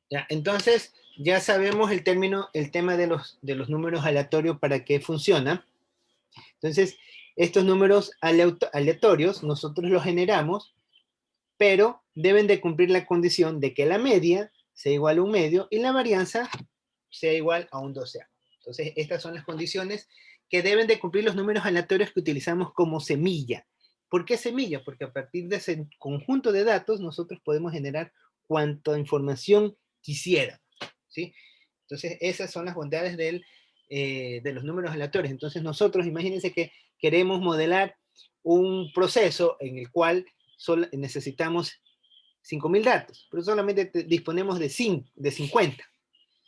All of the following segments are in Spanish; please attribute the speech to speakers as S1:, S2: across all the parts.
S1: Ya, entonces, ya sabemos el tema de los números aleatorios para qué funciona. Entonces, estos números aleatorios nosotros los generamos, pero deben de cumplir la condición de que la media sea igual a un medio y la varianza sea igual a un doceavo. Entonces, estas son las condiciones que deben de cumplir los números aleatorios que utilizamos como semilla. ¿Por qué semilla? Porque a partir de ese conjunto de datos nosotros podemos generar cuanta información quisiéramos, ¿sí? Entonces, esas son las bondades de los números aleatorios. Entonces, nosotros, imagínense que queremos modelar un proceso en el cual necesitamos 5.000 datos, pero solamente disponemos de 50.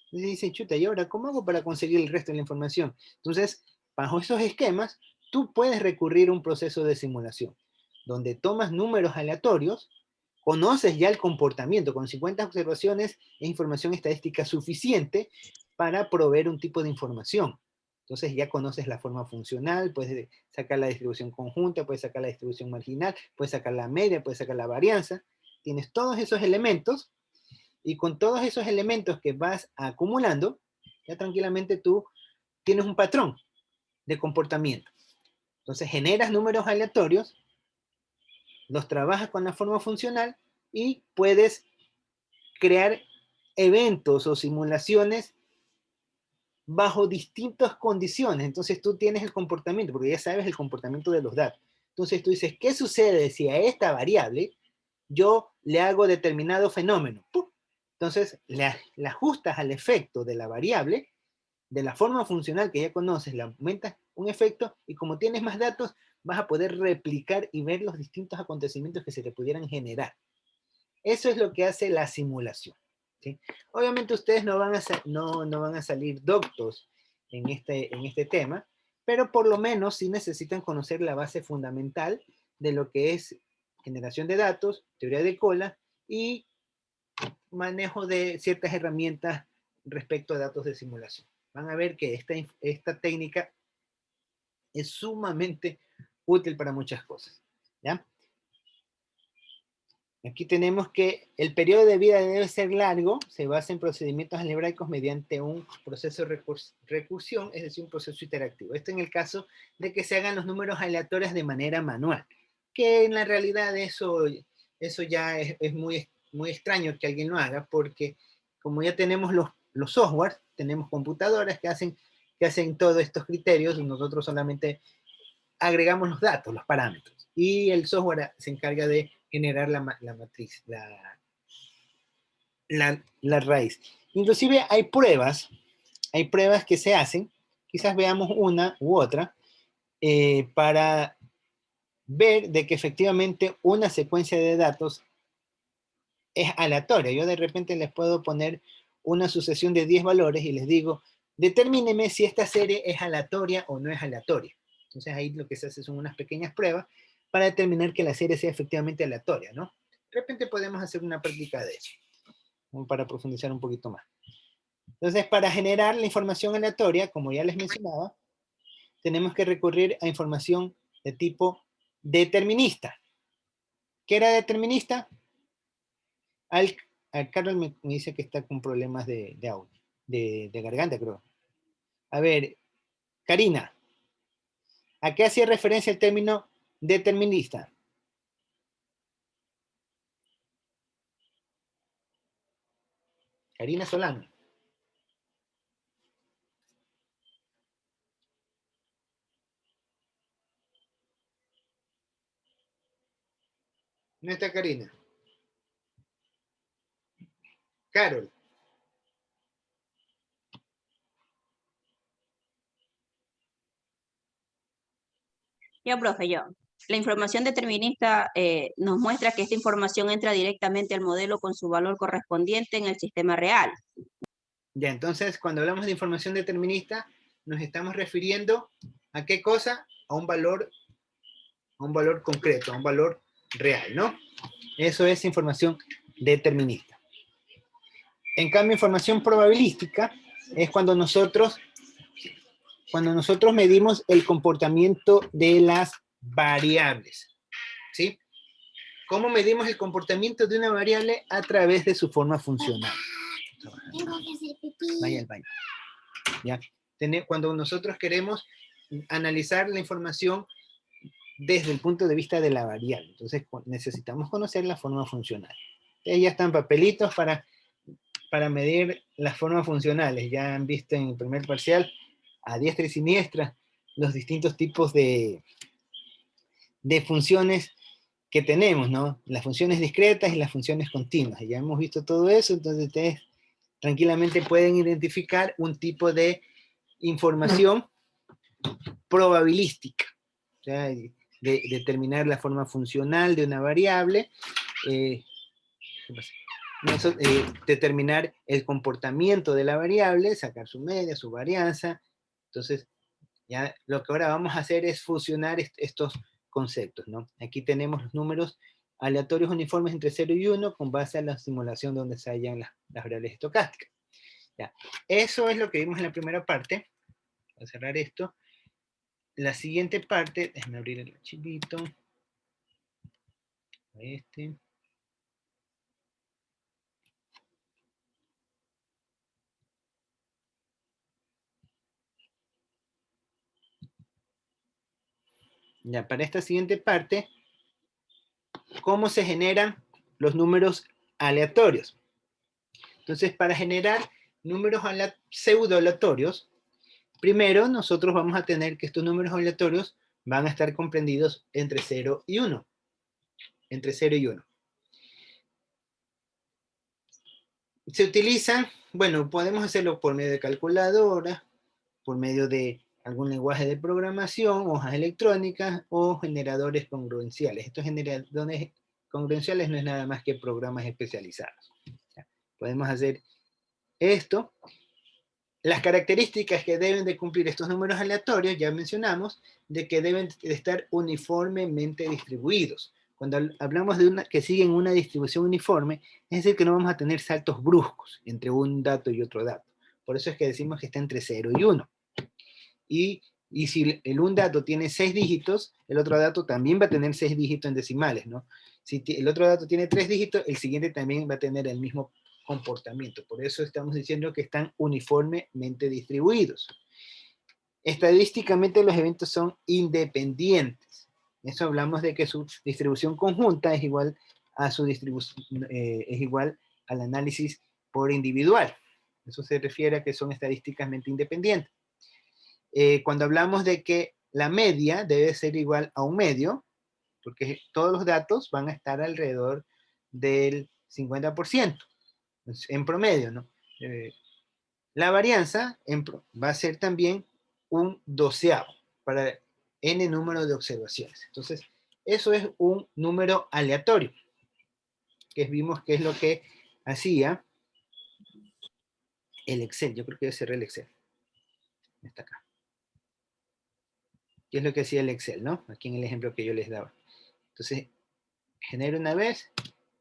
S1: Entonces dicen, chuta, ¿y ahora cómo hago para conseguir el resto de la información? Entonces, bajo esos esquemas, tú puedes recurrir a un proceso de simulación, donde tomas números aleatorios, conoces ya el comportamiento, con 50 observaciones e información estadística suficiente para proveer un tipo de información. Entonces ya conoces la forma funcional, puedes sacar la distribución conjunta, puedes sacar la distribución marginal, puedes sacar la media, puedes sacar la varianza. Tienes todos esos elementos y con todos esos elementos que vas acumulando, ya tranquilamente tú tienes un patrón de comportamiento. Entonces generas números aleatorios, los trabajas con la forma funcional y puedes crear eventos o simulaciones bajo distintas condiciones. Entonces tú tienes el comportamiento, porque ya sabes el comportamiento de los datos. Entonces tú dices, ¿qué sucede si a esta variable yo le hago determinado fenómeno? ¡Pum! Entonces le ajustas al efecto de la variable, de la forma funcional que ya conoces, le aumentas un efecto y como tienes más datos, vas a poder replicar y ver los distintos acontecimientos que se te pudieran generar. Eso es lo que hace la simulación, ¿sí? Obviamente ustedes no van a salir doctos en este tema, pero por lo menos sí necesitan conocer la base fundamental de lo que es generación de datos, teoría de cola y manejo de ciertas herramientas respecto a datos de simulación. Van a ver que esta técnica es sumamente útil para muchas cosas, ¿ya? Aquí tenemos que el periodo de vida debe ser largo, se basa en procedimientos algebraicos mediante un proceso de recursión, es decir, un proceso interactivo. Esto en el caso de que se hagan los números aleatorios de manera manual, que en la realidad eso ya es muy extraño que alguien lo haga, porque como ya tenemos los softwares, tenemos computadoras que hacen todos estos criterios, nosotros solamente agregamos los datos, los parámetros, y el software se encarga de generar la matriz, la raíz. Inclusive hay pruebas que se hacen, quizás veamos una u otra, para ver de que efectivamente una secuencia de datos es aleatoria. Yo de repente les puedo poner una sucesión de 10 valores y les digo, determíneme si esta serie es aleatoria o no es aleatoria. Entonces ahí lo que se hace son unas pequeñas pruebas para determinar que la serie sea efectivamente aleatoria, ¿no? De repente podemos hacer una práctica de eso, para profundizar un poquito más. Entonces, para generar la información aleatoria, como ya les mencionaba, tenemos que recurrir a información de tipo determinista. ¿Qué era determinista? Al Carlos me dice que está con problemas de audio, de garganta, creo. A ver, Karina, ¿a qué hacía referencia el término determinista? Karina Solano. ¿No está Karina? Carol.
S2: Yo, profe, yo. La información determinista nos muestra que esta información entra directamente al modelo con su valor correspondiente en el sistema real.
S1: Ya, entonces, cuando hablamos de información determinista, nos estamos refiriendo a qué cosa? A un valor concreto, a un valor real, ¿no? Eso es información determinista. En cambio, información probabilística es cuando nosotros medimos el comportamiento de las variables, ¿sí? ¿Cómo medimos el comportamiento de una variable? A través de su forma funcional.
S3: Tengo que hacer pipí.
S1: Vaya al baño. ¿Ya? Cuando nosotros queremos analizar la información desde el punto de vista de la variable, entonces necesitamos conocer la forma funcional. Ya están papelitos para medir las formas funcionales. Ya han visto en el primer parcial, a diestra y siniestra, los distintos tipos de funciones que tenemos, ¿no? Las funciones discretas y las funciones continuas. Ya hemos visto todo eso, entonces ustedes tranquilamente pueden identificar un tipo de información probabilística, o sea, de determinar la forma funcional de una variable, determinar el comportamiento de la variable, sacar su media, su varianza. Entonces, ya lo que ahora vamos a hacer es fusionar estos conceptos, ¿no? Aquí tenemos los números aleatorios uniformes entre 0 y 1 con base a la simulación donde se hallan las variables estocásticas. Ya. Eso es lo que vimos en la primera parte. Voy a cerrar esto. La siguiente parte, déjenme abrir el archivito. Este. Ya, para esta siguiente parte, ¿cómo se generan los números aleatorios? Entonces, para generar números pseudo aleatorios, primero nosotros vamos a tener que estos números aleatorios van a estar comprendidos entre 0 y 1. Entre 0 y 1. Se utilizan, bueno, podemos hacerlo por medio de calculadora, por medio de algún lenguaje de programación, hojas electrónicas o generadores congruenciales. Estos generadores congruenciales no es nada más que programas especializados. Podemos hacer esto. Las características que deben de cumplir estos números aleatorios, ya mencionamos, de que deben de estar uniformemente distribuidos. Cuando hablamos de que siguen una distribución uniforme, es decir, que no vamos a tener saltos bruscos entre un dato y otro dato. Por eso es que decimos que está entre 0 y 1. Y si un dato tiene 6 dígitos, el otro dato también va a tener 6 dígitos en decimales, ¿no? Si el otro dato tiene 3 dígitos, el siguiente también va a tener el mismo comportamiento. Por eso estamos diciendo que están uniformemente distribuidos. Estadísticamente los eventos son independientes. Eso hablamos de que su distribución conjunta es igual a su distribución, es igual al análisis por individual. Eso se refiere a que son estadísticamente independientes. Cuando hablamos de que la media debe ser igual a un medio, porque todos los datos van a estar alrededor del 50%, en promedio, ¿no? La varianza va a ser también un doceavo para n número de observaciones. Entonces, eso es un número aleatorio, que vimos que es lo que hacía el Excel. Yo creo que yo cerré el Excel. Está acá. ¿Qué es lo que hacía el Excel, no? Aquí en el ejemplo que yo les daba. Entonces, genero una vez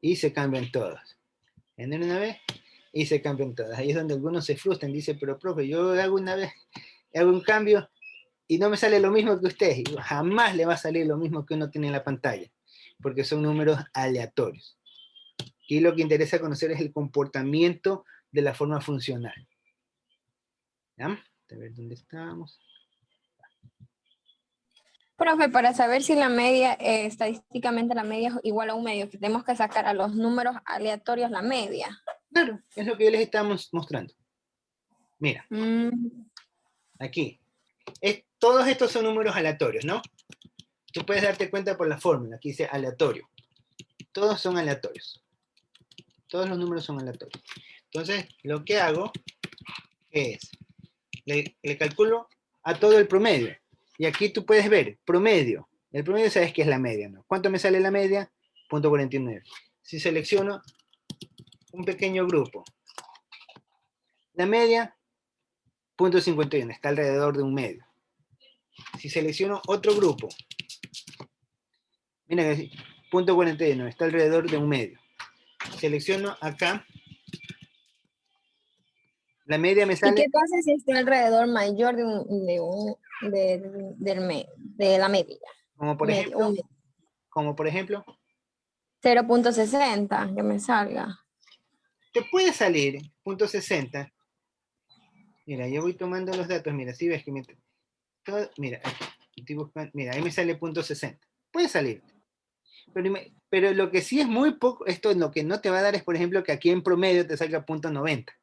S1: y se cambian todas. Genero una vez y se cambian todas. Ahí es donde algunos se frustran. Dicen, pero profe, yo hago una vez, hago un cambio y no me sale lo mismo que usted. Y jamás le va a salir lo mismo que uno tiene en la pantalla, porque son números aleatorios. Aquí lo que interesa conocer es el comportamiento de la forma funcional. ¿Ya? A ver dónde estamos.
S3: Profe, para saber si la media, estadísticamente la media es igual a un medio, que tenemos que sacar a los números aleatorios la media.
S1: Claro, es lo que yo les estamos mostrando. Mira, aquí. Todos estos son números aleatorios, ¿no? Tú puedes darte cuenta por la fórmula. Aquí dice aleatorio. Todos son aleatorios. Todos los números son aleatorios. Entonces, lo que hago es, le calculo a todo el promedio. Y aquí tú puedes ver, promedio. El promedio sabes que es la media, ¿no? ¿Cuánto me sale la media? 0.49. Si selecciono un pequeño grupo, la media, 0.51. Está alrededor de un medio. Si selecciono otro grupo, mira que 0.41, está alrededor de un medio. Selecciono acá, la media me sale...
S3: ¿Y qué pasa si está alrededor mayor de la media?
S1: Como por ejemplo,
S3: 0.60, que me salga.
S1: te puede salir punto 60, mira, yo voy tomando los datos, mira, si ves que mira, aquí, estoy buscando, mira, ahí me sale punto 60. Puede salir. Pero lo que sí es muy poco, esto lo que no te va a dar es, por ejemplo, que aquí en promedio te salga punto 90.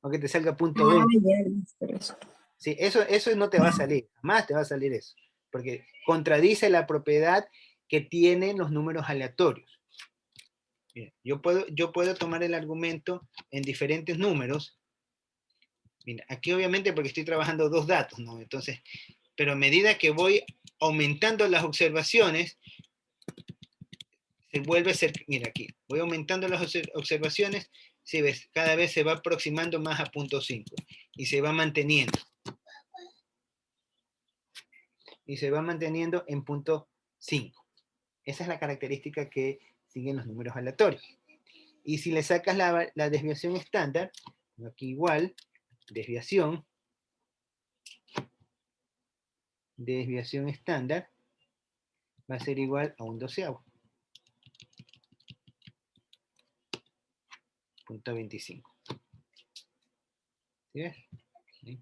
S1: O que te salga punto 20. Sí, eso no te va a salir, jamás te va a salir eso. Porque contradice la propiedad que tienen los números aleatorios. Mira, yo puedo tomar el argumento en diferentes números. Mira, aquí obviamente porque estoy trabajando dos datos, ¿no? Entonces, pero a medida que voy aumentando las observaciones, se vuelve a ser, mira aquí, voy aumentando las observaciones, si ves, cada vez se va aproximando más a punto 5 y se va manteniendo. Y se va manteniendo en punto 5. Esa es la característica que siguen los números aleatorios. Y si le sacas la desviación estándar, aquí igual, desviación estándar va a ser igual a un doceavo. Punto 25. ¿Sí ves? ¿Sí?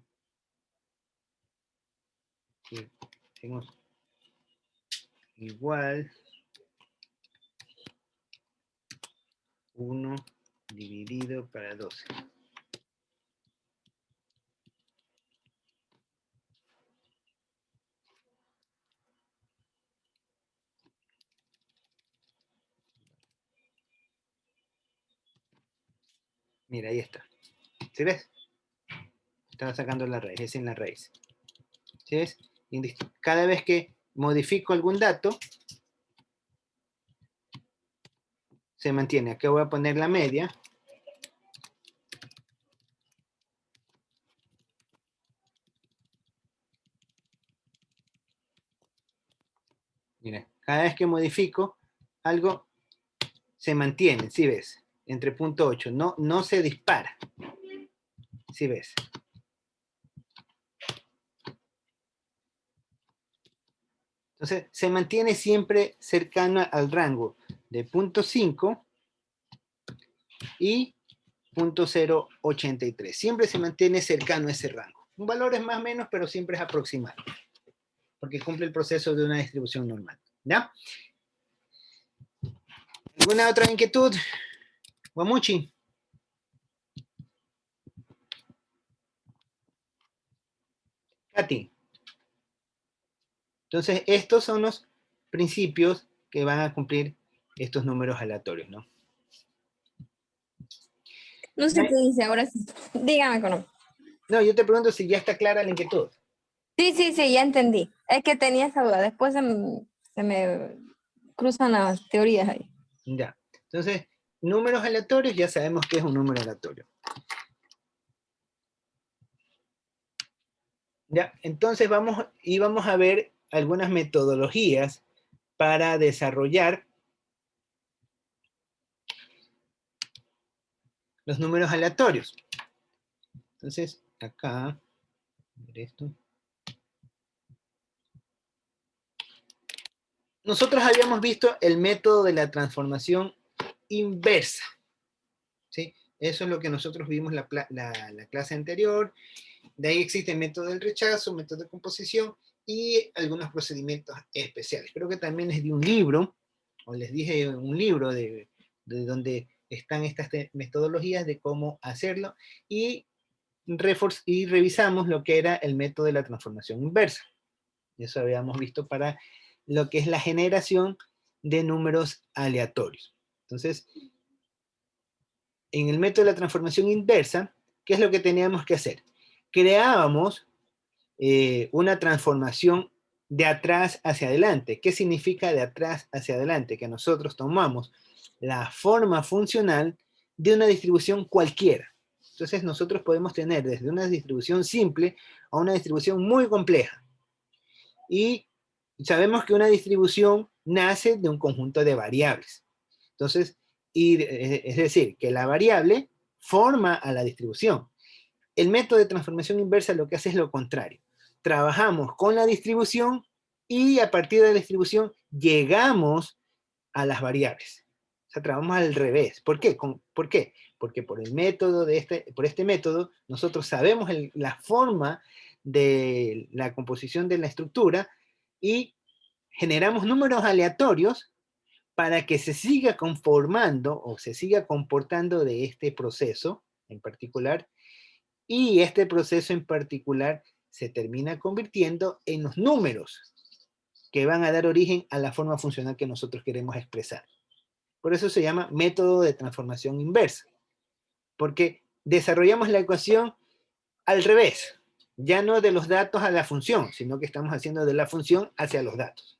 S1: Sí. Tenemos igual 1 dividido para 12. Mira, ahí está. ¿Sí ves? Estaba sacando la raíz, es en la raíz. ¿Sí ves? Cada vez que modifico algún dato, se mantiene. Acá voy a poner la media. Mira, cada vez que modifico algo, se mantiene, ¿sí ves? Entre punto 8, no se dispara. ¿Sí ves? Entonces, se mantiene siempre cercano al rango de punto 5 y punto 0,83. Siempre se mantiene cercano a ese rango. Un valor es más o menos, pero siempre es aproximado. Porque cumple el proceso de una distribución normal. ¿Ya? ¿Alguna otra inquietud? Guamuchi. Katy. Entonces, estos son los principios que van a cumplir estos números aleatorios, ¿no?
S3: No sé qué dice ahora sí. Dígame, Cono.
S1: No, yo te pregunto si ya está clara la inquietud.
S3: Sí, ya entendí. Es que tenía esa duda. Después se me cruzan las teorías ahí.
S1: Ya. Entonces, números aleatorios, ya sabemos que es un número aleatorio. Ya, entonces vamos a ver algunas metodologías para desarrollar los números aleatorios. Entonces, acá, a ver esto. Nosotros habíamos visto el método de la transformación inversa. ¿Sí? Eso es lo que nosotros vimos la clase anterior. De ahí existe el método del rechazo, método de composición y algunos procedimientos especiales. Creo que también es de un libro, o les dije un libro de donde están estas metodologías de cómo hacerlo, y revisamos lo que era el método de la transformación inversa. Eso habíamos visto para lo que es la generación de números aleatorios. Entonces, en el método de la transformación inversa, ¿qué es lo que teníamos que hacer? Creábamos una transformación de atrás hacia adelante. ¿Qué significa de atrás hacia adelante? Que nosotros tomamos la forma funcional de una distribución cualquiera. Entonces nosotros podemos tener desde una distribución simple a una distribución muy compleja. Y sabemos que una distribución nace de un conjunto de variables. Entonces, es decir, que la variable forma a la distribución. El método de transformación inversa lo que hace es lo contrario. Trabajamos con la distribución y a partir de la distribución llegamos a las variables. sea, trabajamos al revés. ¿Por qué? ¿Por qué? Porque por el método por este método, nosotros sabemos la forma de la composición de la estructura y generamos números aleatorios para que se siga conformando o se siga comportando de este proceso en particular, y este proceso en particular se termina convirtiendo en los números que van a dar origen a la forma funcional que nosotros queremos expresar. Por eso se llama método de transformación inversa, porque desarrollamos la ecuación al revés, ya no de los datos a la función, sino que estamos haciendo de la función hacia los datos.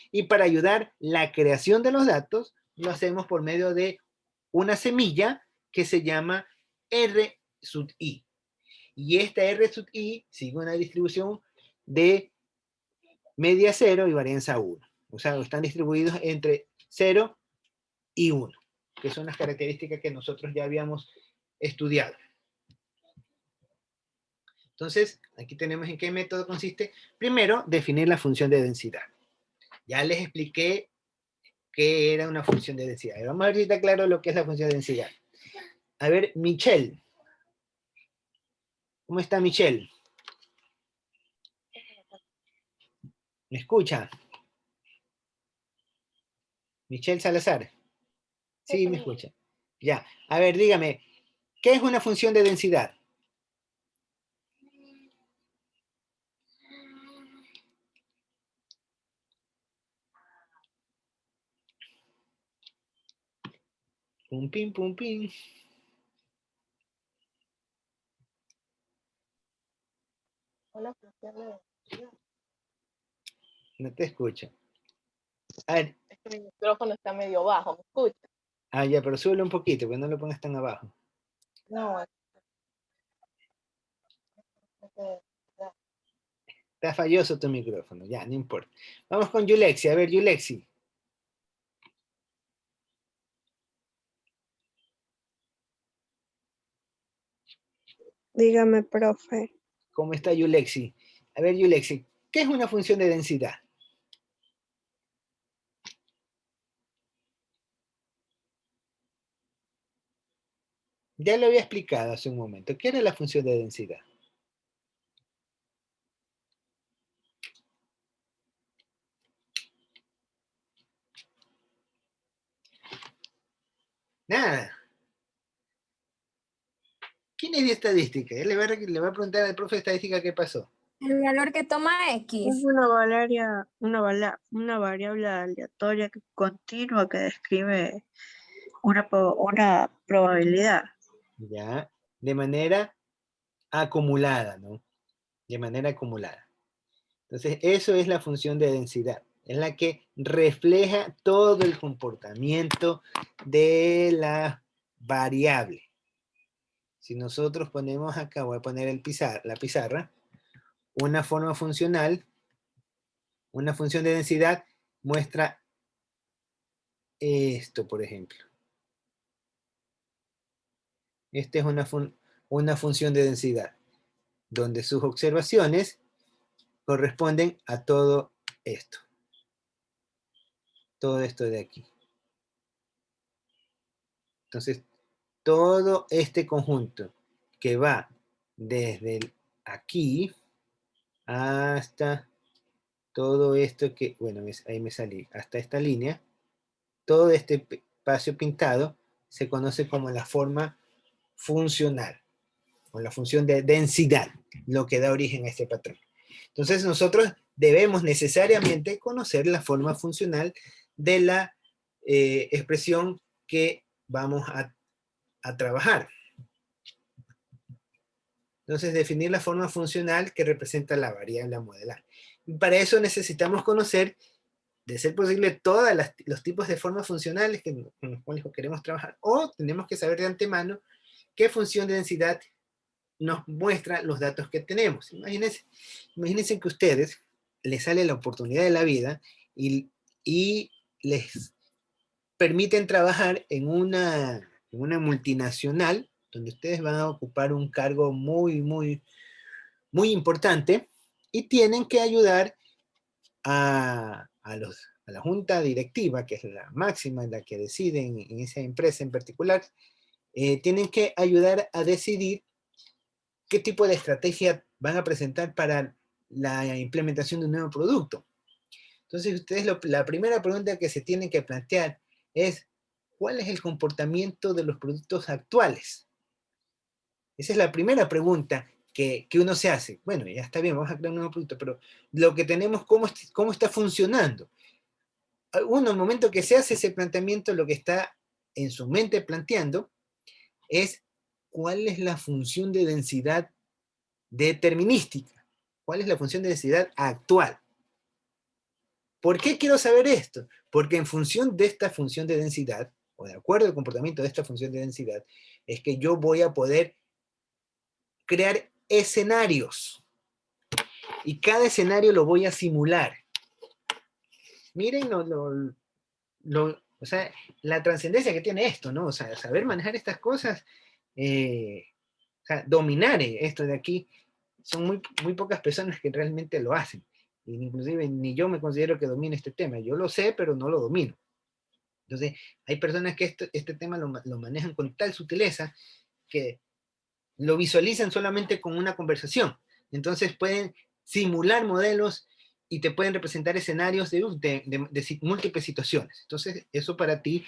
S1: Y para ayudar la creación de los datos, lo hacemos por medio de una semilla que se llama R sub i. Y esta R sub i sigue una distribución de media 0 y varianza 1. O sea, están distribuidos entre 0 y 1, que son las características que nosotros ya habíamos estudiado. Entonces, aquí tenemos en qué método consiste. Primero, definir la función de densidad. Ya les expliqué qué era una función de densidad. Vamos a ver si está claro lo que es la función de densidad. A ver, Michelle. ¿Cómo está Michelle? ¿Me escucha? Michelle Salazar. Sí, me escucha. Ya. A ver, dígame, ¿qué es una función de densidad? Pum, pim, pum, pim.
S4: Una función de densidad.
S1: No te escucho. A ver.
S4: Es que mi micrófono está medio bajo, ¿me escuchas?
S1: Ah, ya, pero súbelo un poquito, porque no lo pongas tan abajo.
S4: No,
S1: Está falloso tu micrófono, ya, no importa. Vamos con Yulexi. A ver, Yulexi.
S5: Dígame, profe.
S1: ¿Cómo está Yulexi? A ver, Yulexi, ¿qué es una función de densidad? Ya lo había explicado hace un momento. ¿Qué era la función de densidad? Nada. ¿Quién es de estadística? Él le va a preguntar al profe de estadística qué pasó.
S3: El valor que toma X.
S5: Es una variable aleatoria continua que describe una probabilidad.
S1: Ya, de manera acumulada, ¿no? De manera acumulada. Entonces, eso es la función de densidad. Es la que refleja todo el comportamiento de la variable. Si nosotros ponemos acá, voy a poner la pizarra, una forma funcional, una función de densidad muestra esto, por ejemplo. Esta es una función de densidad, donde sus observaciones corresponden a todo esto. Todo esto de aquí. Entonces, todo este conjunto que va desde aquí hasta todo esto que, bueno, ahí me salí, hasta esta línea, todo este espacio pintado se conoce como la forma funcional, o la función de densidad, lo que da origen a este patrón. Entonces nosotros debemos necesariamente conocer la forma funcional de la expresión que vamos a trabajar. Entonces, definir la forma funcional que representa la variable a modelar. Y para eso necesitamos conocer, de ser posible, todos los tipos de formas funcionales con los cuales queremos trabajar, o tenemos que saber de antemano qué función de densidad nos muestra los datos que tenemos. Imagínense que a ustedes les sale la oportunidad de la vida y les permiten trabajar en una multinacional donde ustedes van a ocupar un cargo muy, muy, muy importante y tienen que ayudar a la junta directiva, que es la máxima, la que decide en esa empresa en particular, tienen que ayudar a decidir qué tipo de estrategia van a presentar para la implementación de un nuevo producto. Entonces, ustedes la primera pregunta que se tienen que plantear es, ¿cuál es el comportamiento de los productos actuales? Esa es la primera pregunta que uno se hace. Bueno, ya está bien, vamos a crear un nuevo producto, pero lo que tenemos, ¿cómo está funcionando? Uno, al momento que se hace ese planteamiento, lo que está en su mente planteando es cuál es la función de densidad determinística, cuál es la función de densidad actual. ¿Por qué quiero saber esto? Porque en función de esta función de densidad, o de acuerdo al comportamiento de esta función de densidad, es que yo voy a poder crear escenarios. Y cada escenario lo voy a simular. Miren o sea, la trascendencia que tiene esto, ¿no? O sea, saber manejar estas cosas, o sea, dominar esto de aquí, son muy pocas personas que realmente lo hacen. Inclusive ni yo me considero que domine este tema. Yo lo sé, pero no lo domino. Entonces, hay personas que este tema lo manejan con tal sutileza que lo visualizan solamente con una conversación. Entonces pueden simular modelos y te pueden representar escenarios de múltiples situaciones. Entonces, eso para ti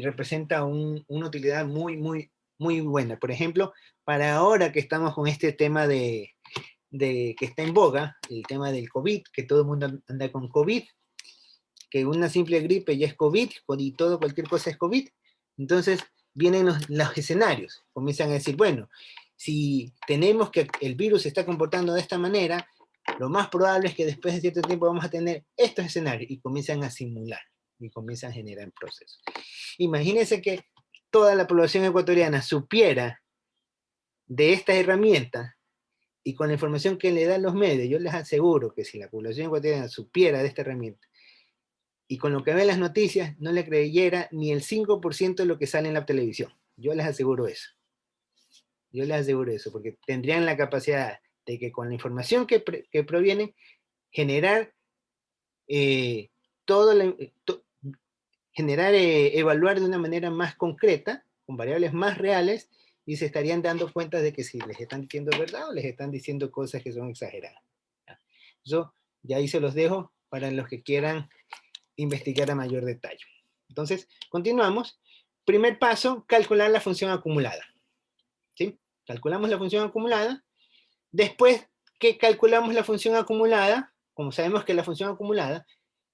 S1: representa una utilidad muy buena. Por ejemplo, para ahora que estamos con este tema de que está en boga, el tema del COVID, que todo el mundo anda con COVID, que una simple gripe ya es COVID, y cualquier cosa es COVID. Entonces, vienen los escenarios. Comienzan a decir, bueno, si tenemos que el virus se está comportando de esta manera, lo más probable es que después de cierto tiempo vamos a tener estos escenarios, y comienzan a simular, y comienzan a generar procesos. Imagínense que toda la población ecuatoriana supiera de esta herramienta, y con la información que le dan los medios, yo les aseguro que si la población ecuatoriana supiera de esta herramienta, y con lo que ve en las noticias, no le creyera ni el 5% de lo que sale en la televisión. Yo les aseguro eso. Yo les aseguro eso, porque tendrían la capacidad de que con la información que proviene, generar evaluar de una manera más concreta, con variables más reales, y se estarían dando cuenta de que si les están diciendo verdad o les están diciendo cosas que son exageradas. Yo ya ahí se los dejo para los que quieran investigar a mayor detalle. Entonces, continuamos. Primer paso, calcular la función acumulada. ¿Sí? Calculamos la función acumulada. Después que calculamos la función acumulada, como sabemos que la función acumulada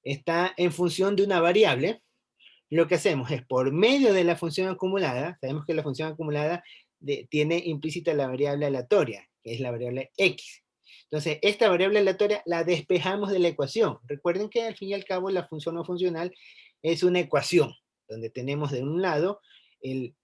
S1: está en función de una variable, lo que hacemos es, por medio de la función acumulada, sabemos que la función acumulada tiene implícita la variable aleatoria, que es la variable x. Entonces, esta variable aleatoria la despejamos de la ecuación. Recuerden que al fin y al cabo la función no funcional es una ecuación, donde tenemos de un lado el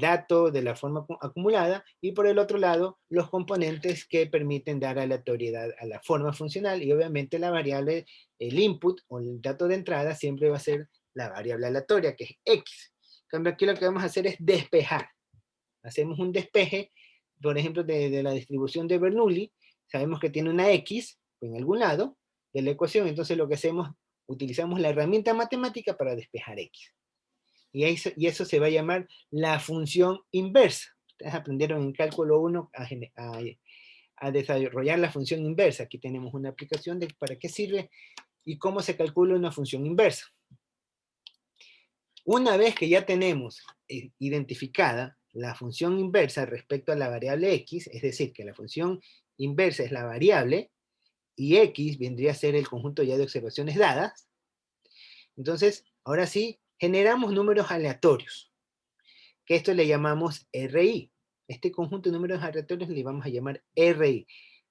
S1: dato de la forma acumulada y por el otro lado los componentes que permiten dar aleatoriedad a la forma funcional, y obviamente la variable, el input o el dato de entrada siempre va a ser la variable aleatoria, que es x. En cambio, aquí lo que vamos a hacer es despejar. Hacemos un despeje, por ejemplo, de la distribución de Bernoulli. Sabemos que tiene una x en algún lado de la ecuación, entonces lo que hacemos, utilizamos la herramienta matemática para despejar x. Y eso se va a llamar la función inversa. Ustedes aprendieron en cálculo 1 a desarrollar la función inversa. Aquí tenemos una aplicación de para qué sirve y cómo se calcula una función inversa. Una vez que ya tenemos identificada la función inversa respecto a la variable x, es decir, que la función inversa es la variable y x vendría a ser el conjunto ya de observaciones dadas, entonces, ahora sí, generamos números aleatorios, que esto le llamamos RI. Este conjunto de números aleatorios le vamos a llamar RI,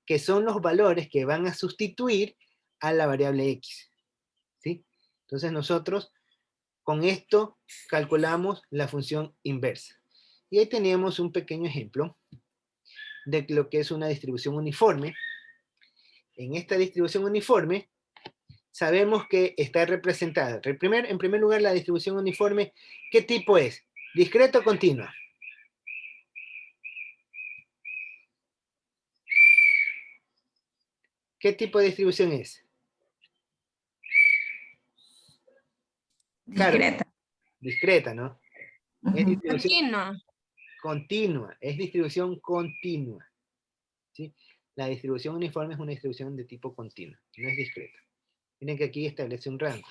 S1: que son los valores que van a sustituir a la variable x. ¿Sí? Entonces nosotros con esto calculamos la función inversa. Y ahí teníamos un pequeño ejemplo de lo que es una distribución uniforme. En esta distribución uniforme sabemos que está representada. En primer lugar, la distribución uniforme, ¿qué tipo es? ¿Discreta o continua? ¿Qué tipo de distribución es? Claro,
S3: Discreta.
S1: discreta, ¿no? Es
S3: Ujú.
S1: distribución
S6: Continua.
S1: continua, es distribución continua, ¿sí? La distribución uniforme es una distribución de tipo continuo, no es discreta. Miren que aquí establece un rango.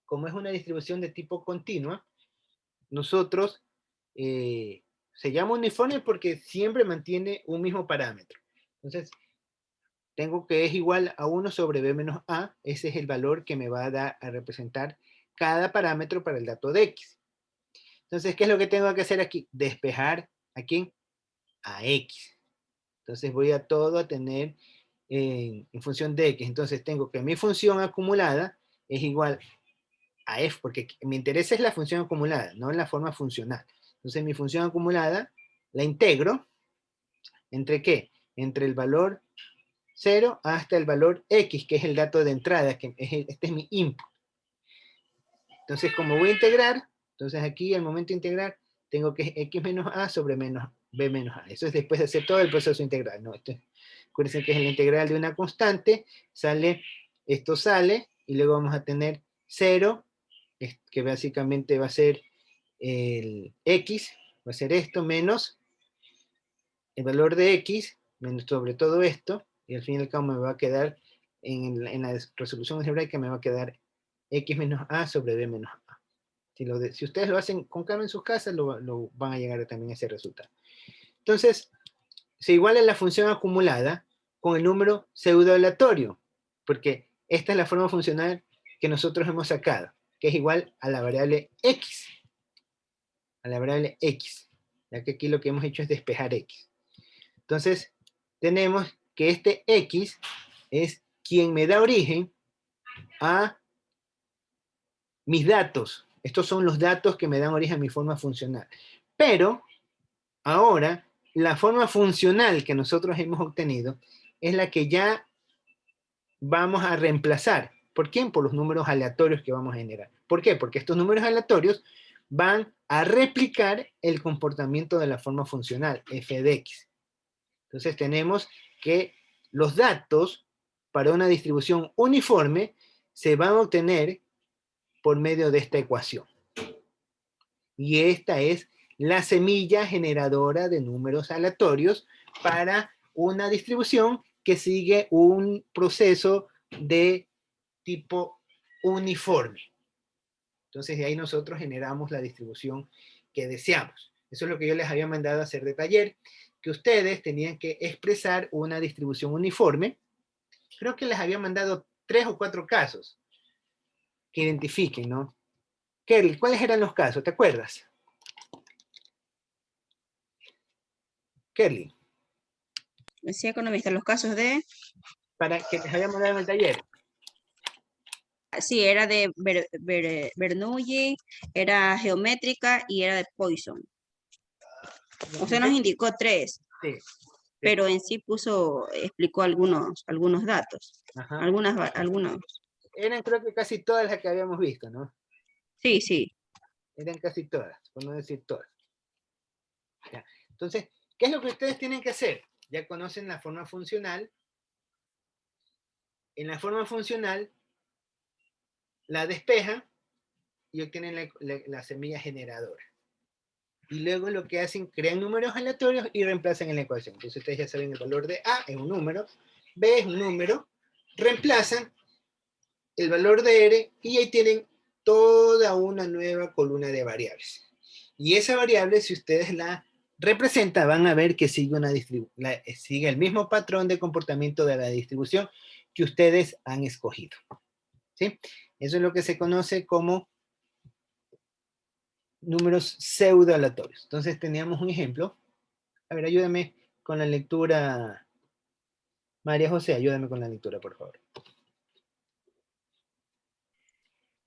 S1: Como es una distribución de tipo continua, nosotros se llama uniforme porque siempre mantiene un mismo parámetro. Entonces, tengo que es igual a 1 sobre b menos a, ese es el valor que me va a dar a representar cada parámetro para el dato de x. Entonces, ¿qué es lo que tengo que hacer aquí? Despejar ¿a quién? A x. Entonces voy a todo a tener en función de x. Entonces tengo que mi función acumulada es igual a f, porque me interesa es la función acumulada, no la forma funcional. Entonces mi función acumulada la integro ¿entre qué? Entre el valor 0 hasta el valor x, que es el dato de entrada, que este es mi input. Entonces, como voy a integrar, entonces aquí al momento de integrar, tengo que x menos a sobre menos b menos a. Eso es después de hacer todo el proceso integral, ¿no? Acuérdense que es la integral de una constante, esto sale, y luego vamos a tener 0, que básicamente va a ser el x, va a ser esto, menos el valor de x, menos sobre todo esto, y al fin y al cabo me va a quedar, en la resolución algebraica me va a quedar x menos a sobre b menos a. Si ustedes lo hacen con calma en sus casas, lo van a llegar también a ese resultado. Entonces, se iguala la función acumulada con el número pseudo-aleatorio, porque esta es la forma funcional que nosotros hemos sacado, que es igual a la variable x. A la variable x, ya que aquí lo que hemos hecho es despejar x. Entonces, tenemos que este x es quien me da origen a mis datos. Estos son los datos que me dan origen a mi forma funcional. Pero, ahora, la forma funcional que nosotros hemos obtenido es la que ya vamos a reemplazar. ¿Por quién? Por los números aleatorios que vamos a generar. ¿Por qué? Porque estos números aleatorios van a replicar el comportamiento de la forma funcional, f de x. Entonces tenemos que los datos para una distribución uniforme se van a obtener por medio de esta ecuación. Y esta es la semilla generadora de números aleatorios para una distribución que sigue un proceso de tipo uniforme. Entonces de ahí nosotros generamos la distribución que deseamos. Eso es lo que yo les había mandado a hacer de taller, que ustedes tenían que expresar una distribución uniforme. Creo que les había mandado 3 o 4 casos que identifiquen, ¿no? Kelly, ¿cuáles eran los casos? ¿Te acuerdas? Kelly,
S2: Decía economista, los casos de...
S1: para que les había mandado en el taller.
S2: Sí, era de Bernoulli, era geométrica y era de Poisson. Usted nos indicó 3,
S1: Sí.
S2: pero en sí explicó algunos datos.
S1: Ajá.
S2: Algunos.
S1: Eran creo que casi todas las que habíamos visto, ¿no?
S2: Sí, sí.
S1: Eran casi todas, por no decir todas. Ya. Entonces, ¿qué es lo que ustedes tienen que hacer? Ya conocen la forma funcional. En la forma funcional, la despejan y obtienen la semilla generadora. Y luego lo que hacen, crean números aleatorios y reemplazan en la ecuación. Entonces ustedes ya saben el valor de A es un número, B es un número, reemplazan el valor de R y ahí tienen toda una nueva columna de variables. Y esa variable, si ustedes la representan, van a ver que sigue el mismo patrón de comportamiento de la distribución que ustedes han escogido. ¿Sí? Eso es lo que se conoce como números pseudo-aleatorios. Entonces teníamos un ejemplo. A ver, ayúdame con la lectura. María José, ayúdame con la lectura, por favor.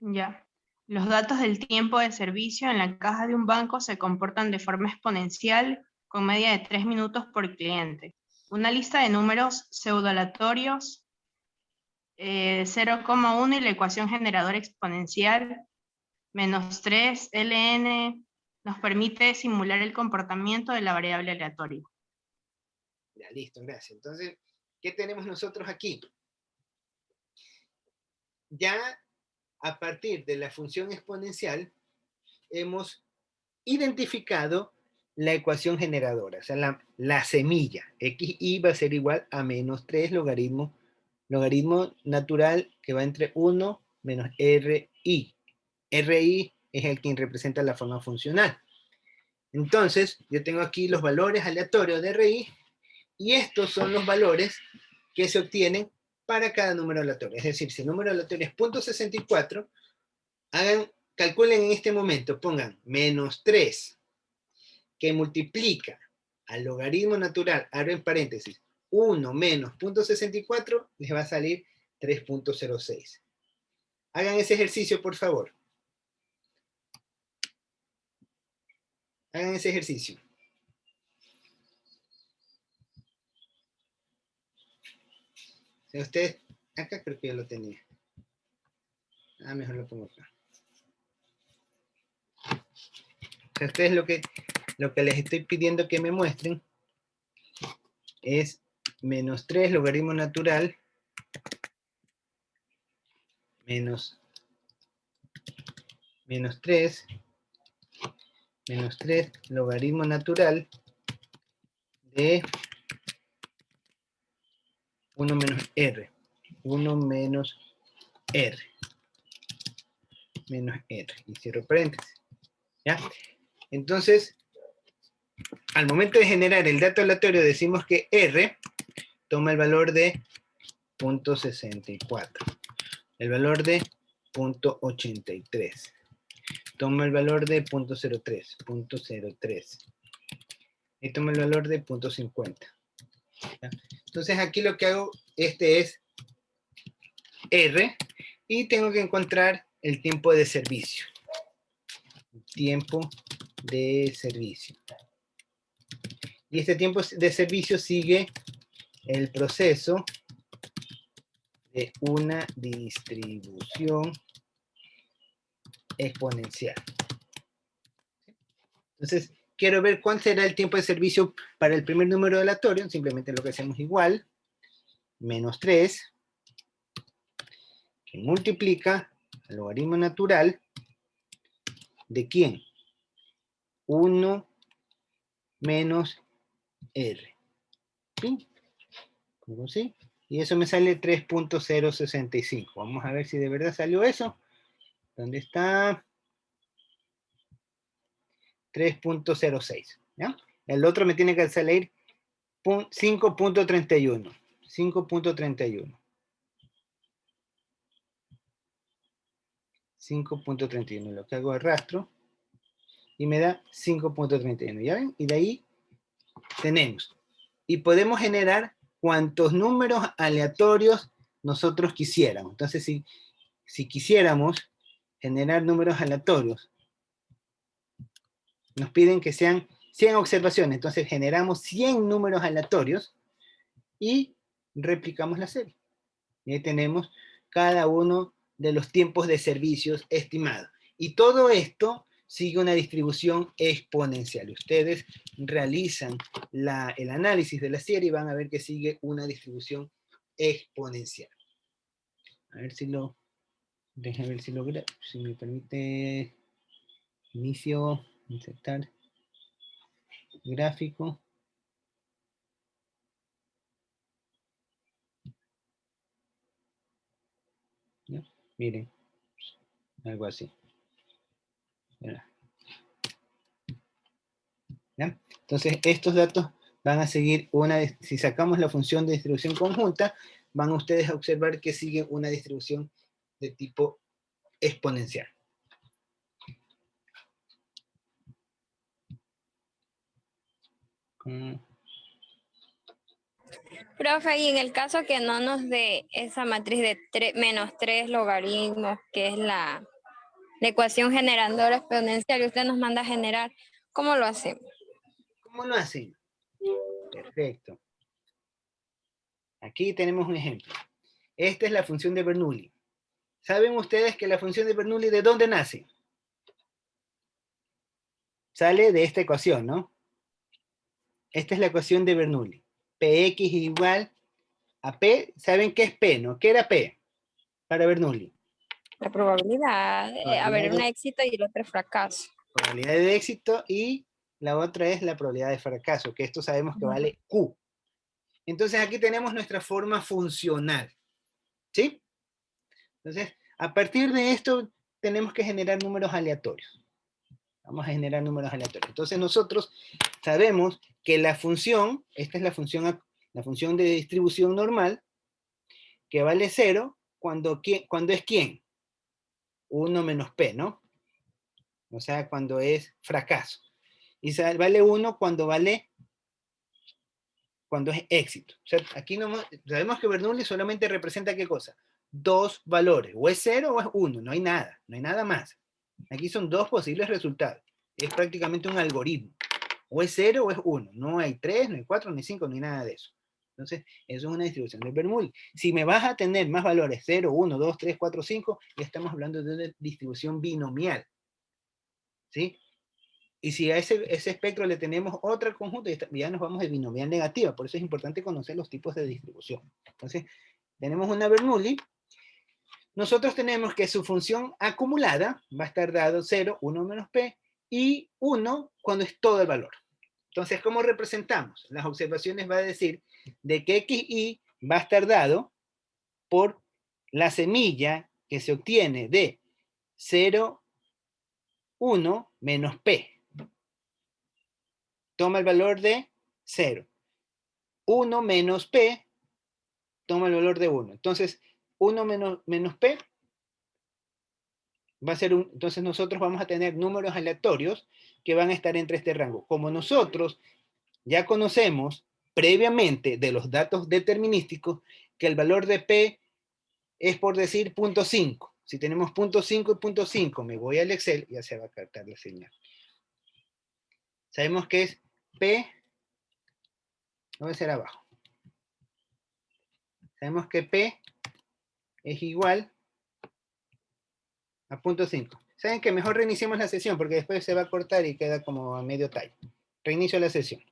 S6: Ya. Los datos del tiempo de servicio en la caja de un banco se comportan de forma exponencial con media de 3 minutos por cliente. Una lista de números pseudo-aleatorios 0,1 y la ecuación generadora exponencial menos 3 ln nos permite simular el comportamiento de la variable aleatoria.
S1: Ya, listo, gracias. Entonces, ¿qué tenemos nosotros aquí? Ya a partir de la función exponencial, hemos identificado la ecuación generadora, o sea, la semilla. XY va a ser igual a menos 3 logaritmo natural que va entre 1 menos RI. RI es el que representa la forma funcional. Entonces, yo tengo aquí los valores aleatorios de RI y estos son los valores que se obtienen para cada número aleatorio. Es decir, si el número aleatorio es 0.64, calculen en este momento, pongan menos 3, que multiplica al logaritmo natural, abro en paréntesis, 1 menos 0.64, les va a salir 3.06. Hagan ese ejercicio, por favor. Hagan ese ejercicio. O sea, ustedes, acá creo que ya lo tenía. Mejor lo pongo acá. O sea, ustedes lo que les estoy pidiendo que me muestren es menos 3 logaritmo natural menos 3 logaritmo natural de 1 menos R. 1 menos R. Menos R. Y cierro paréntesis. ¿Ya? Entonces, al momento de generar el dato aleatorio, decimos que R toma el valor de 0.64. El valor de 0.83. Toma el valor de 0.03. Y toma el valor de 0.50. ¿Ya? Entonces aquí lo que hago, este es R, y tengo que encontrar el tiempo de servicio. Tiempo de servicio. Y este tiempo de servicio sigue el proceso de una distribución exponencial. Entonces, quiero ver cuál será el tiempo de servicio para el primer número aleatorio. Simplemente lo que hacemos igual, menos 3, que multiplica el logaritmo natural de ¿quién? 1 menos R. ¿Sí? ¿Cómo sí? Y eso me sale 3.065. Vamos a ver si de verdad salió eso. ¿Dónde está? 3.06. ¿Ya? El otro me tiene que salir 5.31. 5.31. 5.31. Lo que hago arrastro y me da 5.31. ¿Ya ven? Y de ahí tenemos. Y podemos generar cuantos números aleatorios nosotros quisiéramos. Entonces, si quisiéramos generar números aleatorios, nos piden que sean 100 observaciones. Entonces, generamos 100 números aleatorios y replicamos la serie. Y ahí tenemos cada uno de los tiempos de servicios estimados. Y todo esto sigue una distribución exponencial. Ustedes realizan el análisis de la serie y van a ver que sigue una distribución exponencial. A ver si lo... Déjenme ver si lo... Si me permite... Inicio, insertar gráfico. ¿Ya? Miren, algo así. ¿Ya? Entonces, estos datos van a seguir si sacamos la función de distribución conjunta, van ustedes a observar que sigue una distribución de tipo exponencial.
S3: Profe, y en el caso que no nos dé esa matriz de menos 3 logaritmos, que es la ecuación generadora exponencial, y usted nos manda a generar, ¿cómo lo hacemos?
S1: ¿Cómo lo hacen? Perfecto. Aquí tenemos un ejemplo. Esta es la función de Bernoulli. ¿Saben ustedes que la función de Bernoulli de dónde nace? Sale de esta ecuación, ¿no? Esta es la ecuación de Bernoulli. Px igual a P. ¿Saben qué es P, no? ¿Qué era P para Bernoulli?
S3: La probabilidad, a ver, un
S1: Probabilidad
S3: éxito y el otro fracaso.
S1: probabilidad de éxito y la otra es la probabilidad de fracaso, que esto sabemos que vale Q. Entonces aquí tenemos nuestra forma funcional, ¿sí? Entonces, a partir de esto tenemos que generar números aleatorios. Vamos a generar números aleatorios. Entonces nosotros sabemos que la función, esta es la función de distribución normal, que vale 0 cuando es ¿quién? 1 menos P, ¿no? O sea, cuando es fracaso. Y vale 1 cuando es éxito. O sea, aquí sabemos que Bernoulli solamente representa ¿qué cosa? Dos valores, o es 0 o es 1, no hay nada más. Aquí son dos posibles resultados. Es prácticamente un algoritmo. O es 0 o es 1, no hay 3, no hay 4, no hay 5, ni nada de eso. Entonces, eso es una distribución de Bernoulli. Si me vas a tener más valores, 0, 1, 2, 3, 4, 5, ya estamos hablando de una distribución binomial. ¿Sí? Y si a ese espectro le tenemos otro conjunto, ya nos vamos de binomial negativa. Por eso es importante conocer los tipos de distribución. Entonces, tenemos una Bernoulli. Nosotros tenemos que su función acumulada va a estar dado 0, 1 menos p, y 1 cuando es todo el valor. Entonces, ¿cómo representamos? Las observaciones va a decir de que xy va a estar dado por la semilla que se obtiene de 0, 1 menos p. Toma el valor de 0. 1 menos p toma el valor de 1. Entonces, 1 menos p va a ser entonces nosotros vamos a tener números aleatorios que van a estar entre este rango. Como nosotros ya conocemos previamente de los datos determinísticos que el valor de p es, por decir, 0.5. Si tenemos 0.5 y 0.5, me voy al Excel, ya se va a captar la señal. Sabemos que es p, no va a ser abajo. Sabemos que p es igual a 0.5. ¿Saben qué? Mejor reiniciemos la sesión porque después se va a cortar y queda como a medio tallo. Reinicio la sesión.